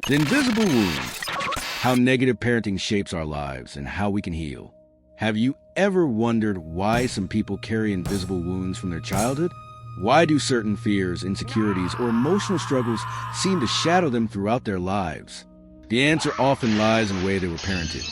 The invisible wound. How negative parenting shapes our lives and how we can heal. Have you ever wondered why some people carry invisible wounds from their childhood? Why do certain fears, insecurities, or emotional struggles seem to shadow them throughout their lives? The answer often lies in the way they were parented.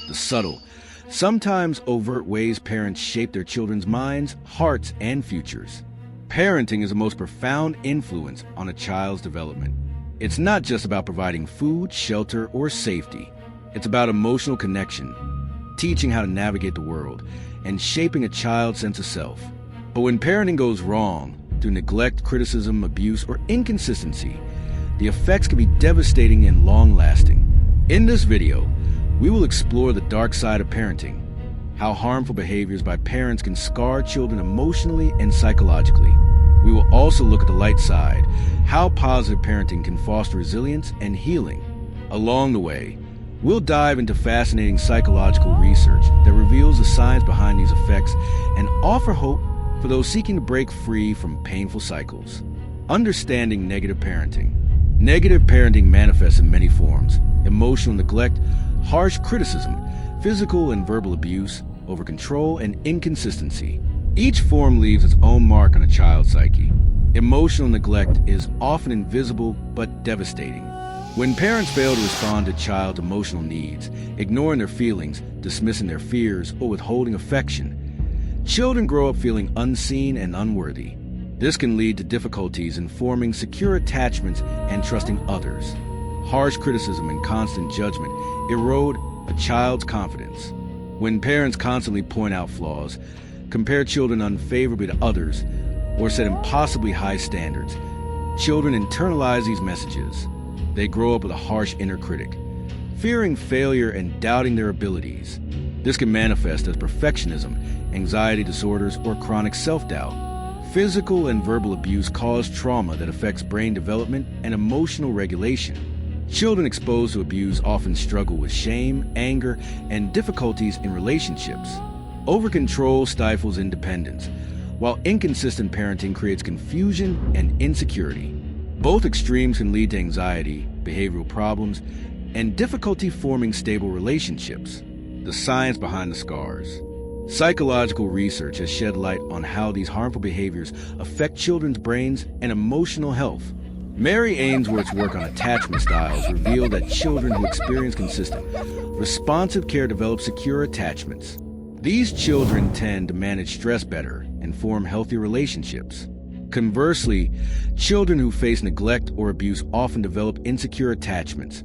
The subtle, sometimes overt ways parents shape their children's minds, hearts, and futures. Parenting is the most profound influence on a child's development. It's not just about providing food, shelter, or safety. It's about emotional connection, teaching how to navigate the world, and shaping a child's sense of self. But when parenting goes wrong, through neglect, criticism, abuse, or inconsistency, the effects can be devastating and long-lasting. In this video, we will explore the dark side of parenting, how harmful behaviors by parents can scar children emotionally and psychologically. We will also look at the light side, how positive parenting can foster resilience and healing. Along the way, we'll dive into fascinating psychological research that reveals the science behind these effects and offer hope for those seeking to break free from painful cycles. Understanding negative parenting. Negative parenting manifests in many forms: emotional neglect, harsh criticism, physical and verbal abuse, over-control, and inconsistency. Each form leaves its own mark on a child's psyche. Emotional neglect is often invisible but devastating. When parents fail to respond to a child's emotional needs, ignoring their feelings, dismissing their fears, or withholding affection, children grow up feeling unseen and unworthy. This can lead to difficulties in forming secure attachments and trusting others. Harsh criticism and constant judgment erode a child's confidence. When parents constantly point out flaws, compare children unfavorably to others, or set impossibly high standards, children internalize these messages. They grow up with a harsh inner critic, fearing failure and doubting their abilities. This can manifest as perfectionism, anxiety disorders, or chronic self-doubt. Physical and verbal abuse cause trauma that affects brain development and emotional regulation. Children exposed to abuse often struggle with shame, anger, and difficulties in relationships. Over-control stifles independence, while inconsistent parenting creates confusion and insecurity. Both extremes can lead to anxiety, behavioral problems, and difficulty forming stable relationships. The science behind the scars. Psychological research has shed light on how these harmful behaviors affect children's brains and emotional health. Mary Ainsworth's work on attachment styles revealed that children who experience consistent, responsive care develop secure attachments. These children tend to manage stress better and form healthy relationships. Conversely, children who face neglect or abuse often develop insecure attachments,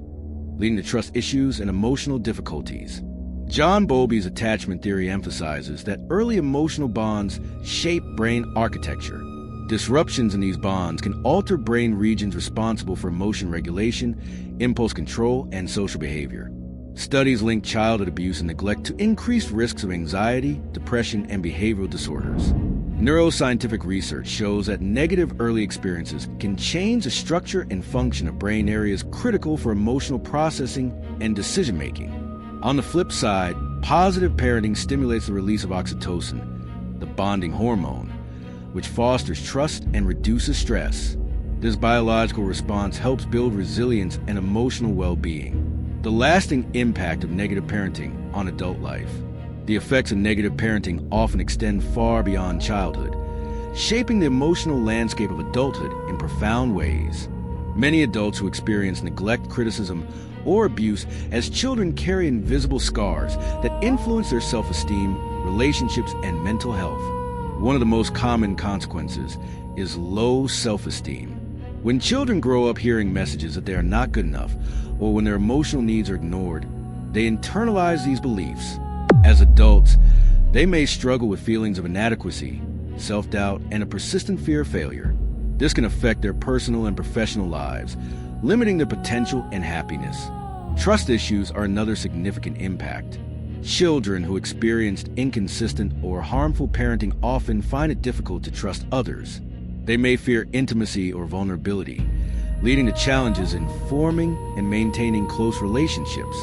leading to trust issues and emotional difficulties. John Bowlby's attachment theory emphasizes that early emotional bonds shape brain architecture. Disruptions in these bonds can alter brain regions responsible for emotion regulation, impulse control, and social behavior. Studies link childhood abuse and neglect to increased risks of anxiety, depression, and behavioral disorders. Neuroscientific research shows that negative early experiences can change the structure and function of brain areas critical for emotional processing and decision-making. On the flip side, positive parenting stimulates the release of oxytocin, the bonding hormone, which fosters trust and reduces stress. This biological response helps build resilience and emotional well-being. The lasting impact of negative parenting on adult life. The effects of negative parenting often extend far beyond childhood, shaping the emotional landscape of adulthood in profound ways. Many adults who experience neglect, criticism, or abuse as children carry invisible scars that influence their self-esteem, relationships, and mental health. One of the most common consequences is low self-esteem. When children grow up hearing messages that they are not good enough, or when their emotional needs are ignored, they internalize these beliefs. As adults, they may struggle with feelings of inadequacy, self-doubt, and a persistent fear of failure. This can affect their personal and professional lives, limiting their potential and happiness. Trust issues are another significant impact. Children who experienced inconsistent or harmful parenting often find it difficult to trust others. They may fear intimacy or vulnerability, leading to challenges in forming and maintaining close relationships.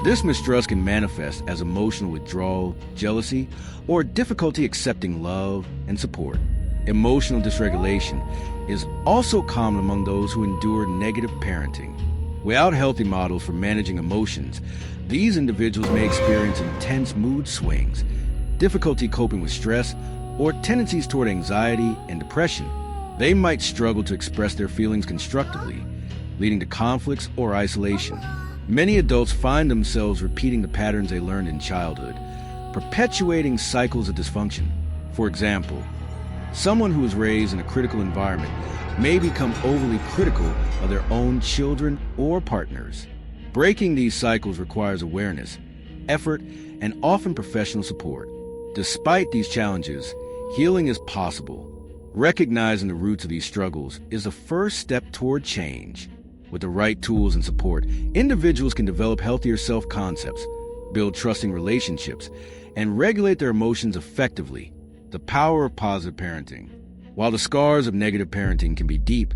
This mistrust can manifest as emotional withdrawal, jealousy, or difficulty accepting love and support. Emotional dysregulation is also common among those who endure negative parenting. Without healthy models for managing emotions, these individuals may experience intense mood swings, difficulty coping with stress, or tendencies toward anxiety and depression. They might struggle to express their feelings constructively, leading to conflicts or isolation. Many adults find themselves repeating the patterns they learned in childhood, perpetuating cycles of dysfunction. For example, someone who was raised in a critical environment may become overly critical of their own children or partners. Breaking these cycles requires awareness, effort, and often professional support. Despite these challenges, healing is possible. Recognizing the roots of these struggles is the first step toward change. With the right tools and support, individuals can develop healthier self-concepts, build trusting relationships, and regulate their emotions effectively. The power of positive parenting. While the scars of negative parenting can be deep,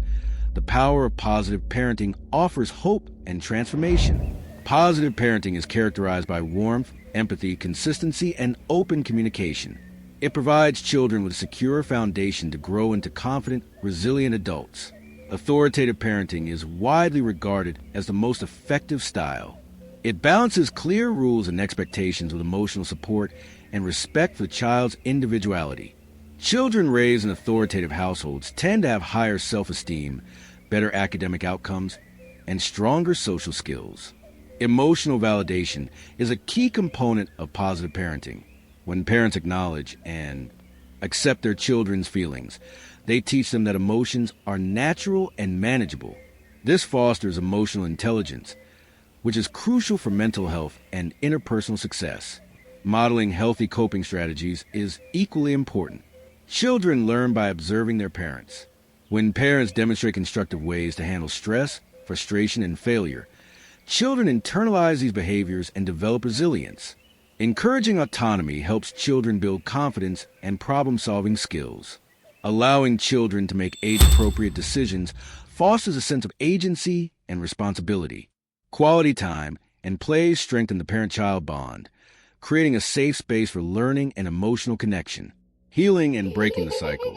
the power of positive parenting offers hope and transformation. Positive parenting is characterized by warmth, empathy, consistency, and open communication. It provides children with a secure foundation to grow into confident, resilient adults. Authoritative parenting is widely regarded as the most effective style. It balances clear rules and expectations with emotional support and respect for the child's individuality. Children raised in authoritative households tend to have higher self-esteem, better academic outcomes, and stronger social skills. Emotional validation is a key component of positive parenting. When parents acknowledge and accept their children's feelings, they teach them that emotions are natural and manageable. This fosters emotional intelligence, which is crucial for mental health and interpersonal success. Modeling healthy coping strategies is equally important. Children learn by observing their parents. When parents demonstrate constructive ways to handle stress, frustration, and failure, children internalize these behaviors and develop resilience. Encouraging autonomy helps children build confidence and problem-solving skills. Allowing children to make age-appropriate decisions fosters a sense of agency and responsibility. Quality time and play strengthen the parent-child bond, creating a safe space for learning and emotional connection. Healing and breaking the cycle.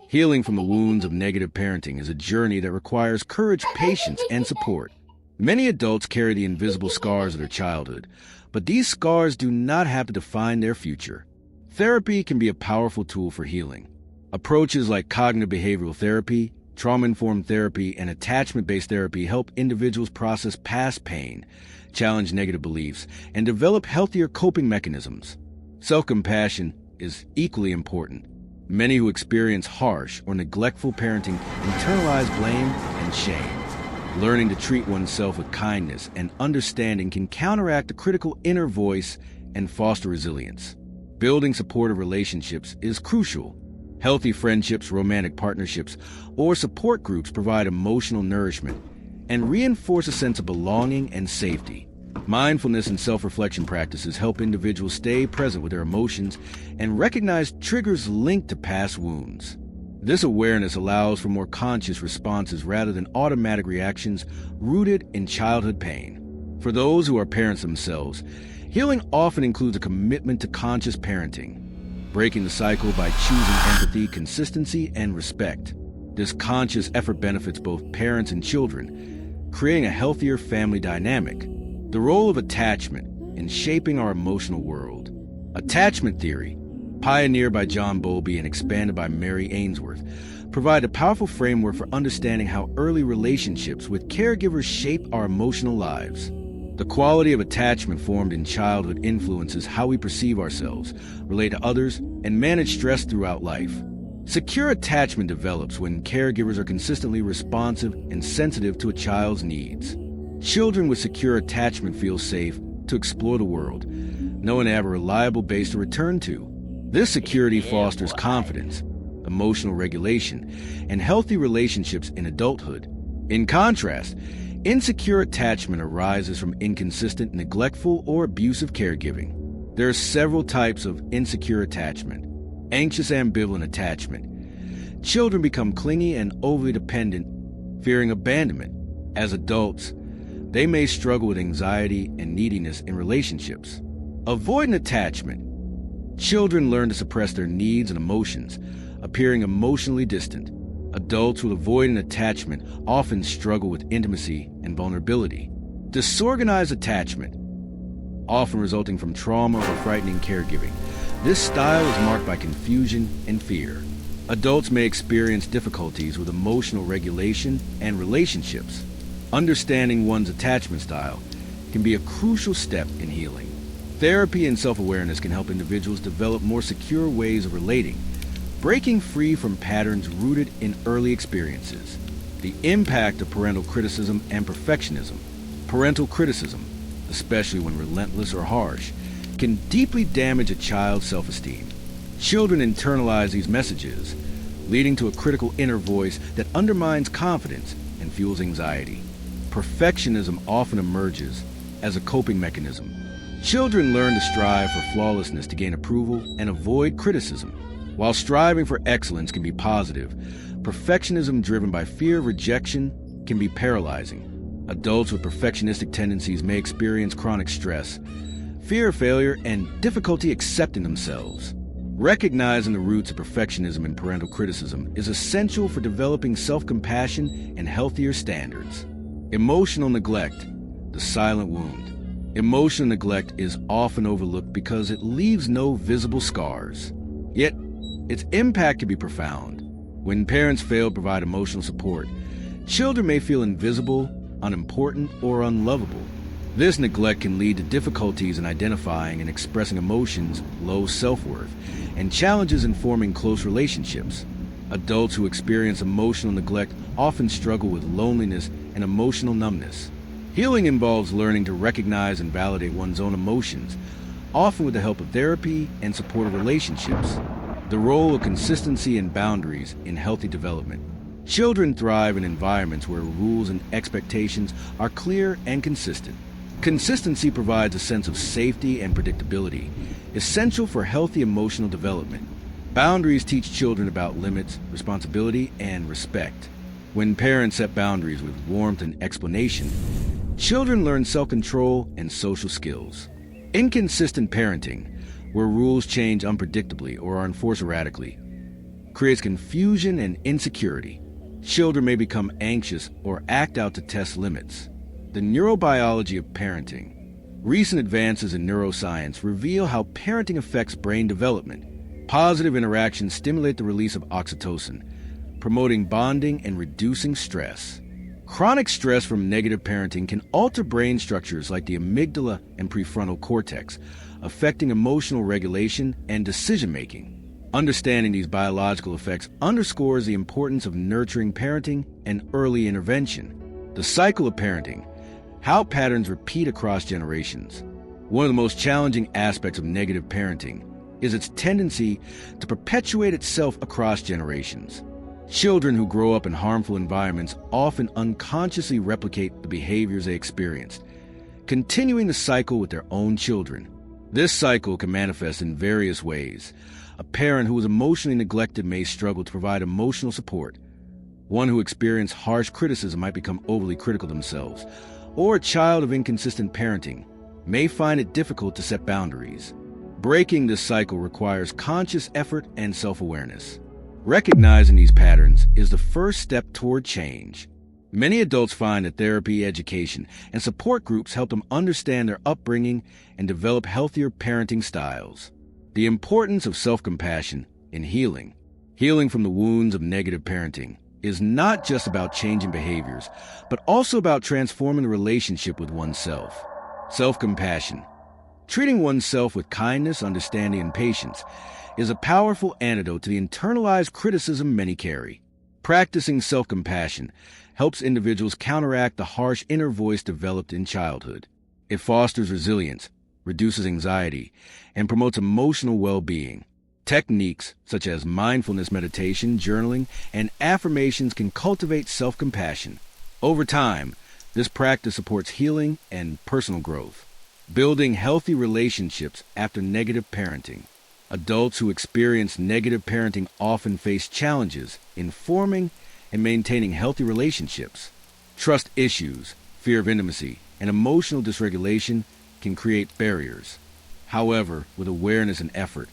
Healing from the wounds of negative parenting is a journey that requires courage, patience, and support. Many adults carry the invisible scars of their childhood, but these scars do not have to define their future. Therapy can be a powerful tool for healing. Approaches like cognitive behavioral therapy, trauma-informed therapy, and attachment-based therapy help individuals process past pain, challenge negative beliefs, and develop healthier coping mechanisms. Self-compassion is equally important. Many who experience harsh or neglectful parenting internalize blame and shame. Learning to treat oneself with kindness and understanding can counteract the critical inner voice and foster resilience. Building supportive relationships is crucial. Healthy friendships, romantic partnerships, or support groups provide emotional nourishment and reinforce a sense of belonging and safety. Mindfulness and self-reflection practices help individuals stay present with their emotions and recognize triggers linked to past wounds. This awareness allows for more conscious responses rather than automatic reactions rooted in childhood pain. For those who are parents themselves, healing often includes a commitment to conscious parenting, breaking the cycle by choosing empathy, consistency, and respect. This conscious effort benefits both parents and children, creating a healthier family dynamic. The role of attachment in shaping our emotional world. Attachment theory, pioneered by John Bowlby and expanded by Mary Ainsworth, provide a powerful framework for understanding how early relationships with caregivers shape our emotional lives. The quality of attachment formed in childhood influences how we perceive ourselves, relate to others, and manage stress throughout life. Secure attachment develops when caregivers are consistently responsive and sensitive to a child's needs. Children with secure attachment feel safe to explore the world, knowing they have a reliable base to return to. This security fosters confidence, emotional regulation, and healthy relationships in adulthood. In contrast, insecure attachment arises from inconsistent, neglectful, or abusive caregiving. There are several types of insecure attachment. Anxious ambivalent attachment. Children become clingy and overly dependent, fearing abandonment. As adults, they may struggle with anxiety and neediness in relationships. Avoidant attachment. Children learn to suppress their needs and emotions, appearing emotionally distant. Adults with avoidant attachment often struggle with intimacy and vulnerability. Disorganized attachment, often resulting from trauma or frightening caregiving. This style is marked by confusion and fear. Adults may experience difficulties with emotional regulation and relationships. Understanding one's attachment style can be a crucial step in healing. Therapy and self-awareness can help individuals develop more secure ways of relating, breaking free from patterns rooted in early experiences. The impact of parental criticism and perfectionism. Parental criticism, especially when relentless or harsh, can deeply damage a child's self-esteem. Children internalize these messages, leading to a critical inner voice that undermines confidence and fuels anxiety. Perfectionism often emerges as a coping mechanism. Children learn to strive for flawlessness to gain approval and avoid criticism. While striving for excellence can be positive, perfectionism driven by fear of rejection can be paralyzing. Adults with perfectionistic tendencies may experience chronic stress, fear of failure, and difficulty accepting themselves. Recognizing the roots of perfectionism and parental criticism is essential for developing self-compassion and healthier standards. Emotional neglect, the silent wound. Emotional neglect is often overlooked because it leaves no visible scars. Yet, its impact can be profound. When parents fail to provide emotional support, children may feel invisible, unimportant, or unlovable. This neglect can lead to difficulties in identifying and expressing emotions, low self-worth, and challenges in forming close relationships. Adults who experience emotional neglect often struggle with loneliness and emotional numbness. Healing involves learning to recognize and validate one's own emotions, often with the help of therapy and supportive relationships. The role of consistency and boundaries in healthy development. Children thrive in environments where rules and expectations are clear and consistent. Consistency provides a sense of safety and predictability, essential for healthy emotional development. Boundaries teach children about limits, responsibility, and respect. When parents set boundaries with warmth and explanation, children learn self-control and social skills. Inconsistent parenting, where rules change unpredictably or are enforced erratically, creates confusion and insecurity. Children may become anxious or act out to test limits. The neurobiology of parenting. Recent advances in neuroscience reveal how parenting affects brain development. Positive interactions stimulate the release of oxytocin, promoting bonding and reducing stress. Chronic stress from negative parenting can alter brain structures like the amygdala and prefrontal cortex, affecting emotional regulation and decision-making. Understanding these biological effects underscores the importance of nurturing parenting and early intervention. The cycle of parenting, how patterns repeat across generations. One of the most challenging aspects of negative parenting is its tendency to perpetuate itself across generations. Children who grow up in harmful environments often unconsciously replicate the behaviors they experienced, continuing the cycle with their own children. This cycle can manifest in various ways. A parent who is emotionally neglected may struggle to provide emotional support. One who experienced harsh criticism might become overly critical themselves. Or a child of inconsistent parenting may find it difficult to set boundaries. Breaking this cycle requires conscious effort and self-awareness. Recognizing these patterns is the first step toward change. Many adults find that therapy, education, and support groups help them understand their upbringing and develop healthier parenting styles. The importance of self-compassion in healing. Healing from the wounds of negative parenting is not just about changing behaviors, but also about transforming the relationship with oneself. Self-compassion. Treating oneself with kindness, understanding, and patience is a powerful antidote to the internalized criticism many carry. Practicing self-compassion helps individuals counteract the harsh inner voice developed in childhood. It fosters resilience, reduces anxiety, and promotes emotional well-being. Techniques such as mindfulness meditation, journaling, and affirmations can cultivate self-compassion. Over time, this practice supports healing and personal growth. Building healthy relationships after negative parenting. Adults who experience negative parenting often face challenges in forming and maintaining healthy relationships. Trust issues, fear of intimacy, and emotional dysregulation can create barriers. However, with awareness and effort,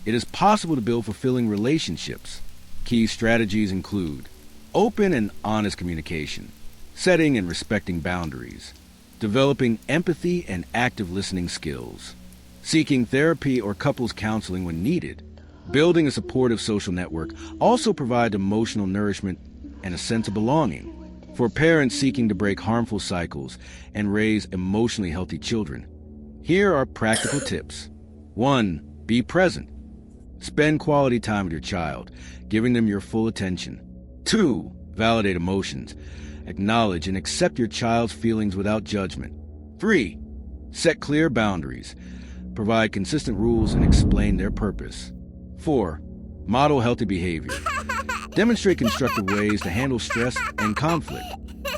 it is possible to build fulfilling relationships. Key strategies include open and honest communication, setting and respecting boundaries, developing empathy and active listening skills, seeking therapy or couples counseling when needed, building a supportive social network also provide emotional nourishment and a sense of belonging. For parents seeking to break harmful cycles and raise emotionally healthy children, here are practical tips. 1. Be present. Spend quality time with your child, giving them your full attention. 2. Validate emotions. Acknowledge and accept your child's feelings without judgment. 3. Set clear boundaries. Provide consistent rules and explain their purpose. 4. Model healthy behavior. Demonstrate constructive ways to handle stress and conflict.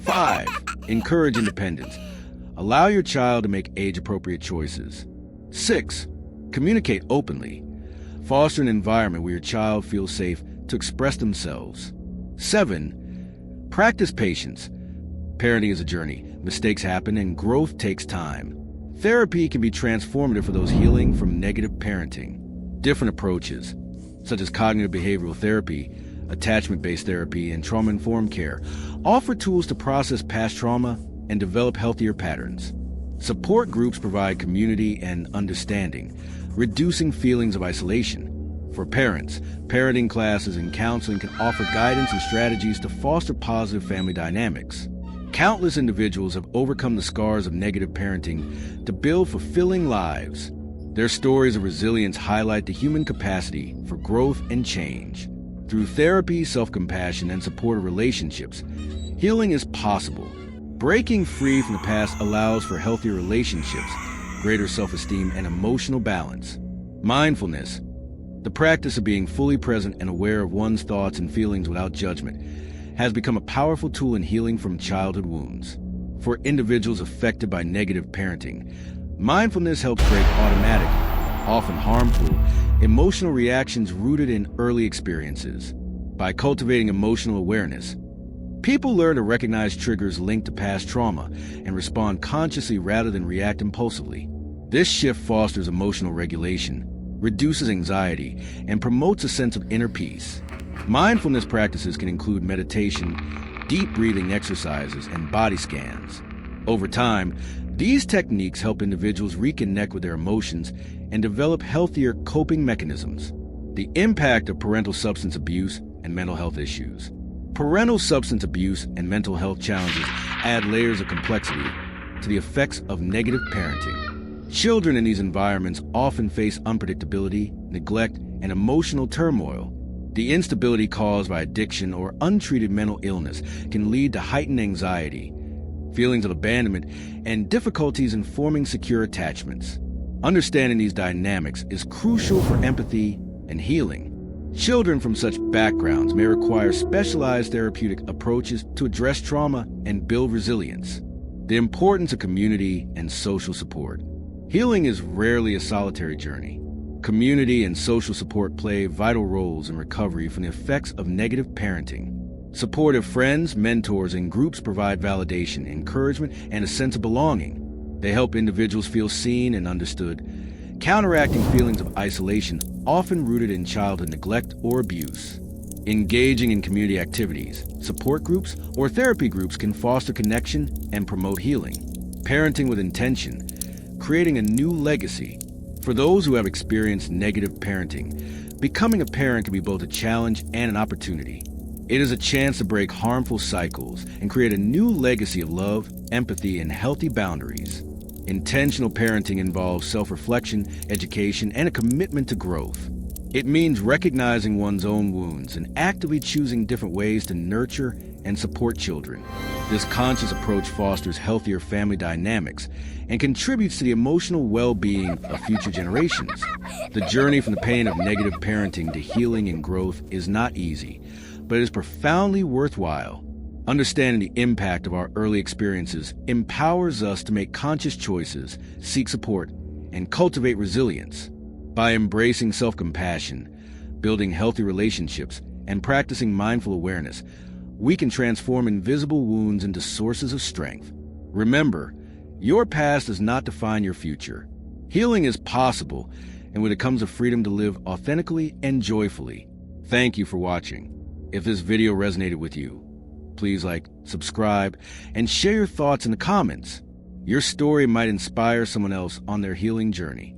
5. Encourage independence. Allow your child to make age-appropriate choices. 6. Communicate openly. Foster an environment where your child feels safe to express themselves. 7. Practice patience. Parenting is a journey. Mistakes happen and growth takes time. Therapy can be transformative for those healing from negative parenting. Different approaches, such as cognitive behavioral therapy, attachment-based therapy, and trauma-informed care, offer tools to process past trauma and develop healthier patterns. Support groups provide community and understanding, reducing feelings of isolation. For parents, parenting classes and counseling can offer guidance and strategies to foster positive family dynamics. Countless individuals have overcome the scars of negative parenting to build fulfilling lives. Their stories of resilience highlight the human capacity for growth and change. Through therapy, self-compassion, and supportive relationships, healing is possible. Breaking free from the past allows for healthier relationships, greater self-esteem, and emotional balance. Mindfulness, the practice of being fully present and aware of one's thoughts and feelings without judgment, has become a powerful tool in healing from childhood wounds. For individuals affected by negative parenting, mindfulness helps break automatic, often harmful, emotional reactions rooted in early experiences. By cultivating emotional awareness, people learn to recognize triggers linked to past trauma and respond consciously rather than react impulsively. This shift fosters emotional regulation, reduces anxiety, and promotes a sense of inner peace. Mindfulness practices can include meditation, deep breathing exercises, and body scans. Over time, these techniques help individuals reconnect with their emotions and develop healthier coping mechanisms. The impact of parental substance abuse and mental health issues. Parental substance abuse and mental health challenges add layers of complexity to the effects of negative parenting. Children in these environments often face unpredictability, neglect, and emotional turmoil. The instability caused by addiction or untreated mental illness can lead to heightened anxiety, feelings of abandonment, and difficulties in forming secure attachments. Understanding these dynamics is crucial for empathy and healing. Children from such backgrounds may require specialized therapeutic approaches to address trauma and build resilience. The importance of community and social support. Healing is rarely a solitary journey. Community and social support play vital roles in recovery from the effects of negative parenting. Supportive friends, mentors, and groups provide validation, encouragement, and a sense of belonging. They help individuals feel seen and understood, counteracting feelings of isolation often rooted in childhood neglect or abuse. Engaging in community activities, support groups, or therapy groups can foster connection and promote healing. Parenting with intention, creating a new legacy. For those who have experienced negative parenting, becoming a parent can be both a challenge and an opportunity. It is a chance to break harmful cycles and create a new legacy of love, empathy, and healthy boundaries. Intentional parenting involves self-reflection, education, and a commitment to growth. It means recognizing one's own wounds and actively choosing different ways to nurture and support children. This conscious approach fosters healthier family dynamics and contributes to the emotional well-being of future generations. The journey from the pain of negative parenting to healing and growth is not easy, but it is profoundly worthwhile. Understanding the impact of our early experiences empowers us to make conscious choices, seek support, and cultivate resilience. By embracing self-compassion, building healthy relationships, and practicing mindful awareness, we can transform invisible wounds into sources of strength. Remember, your past does not define your future. Healing is possible, and when it comes to freedom to live authentically and joyfully, Thank you for watching. If this video resonated with you, please like, subscribe, and share your thoughts in the comments. Your story might inspire someone else on their healing journey.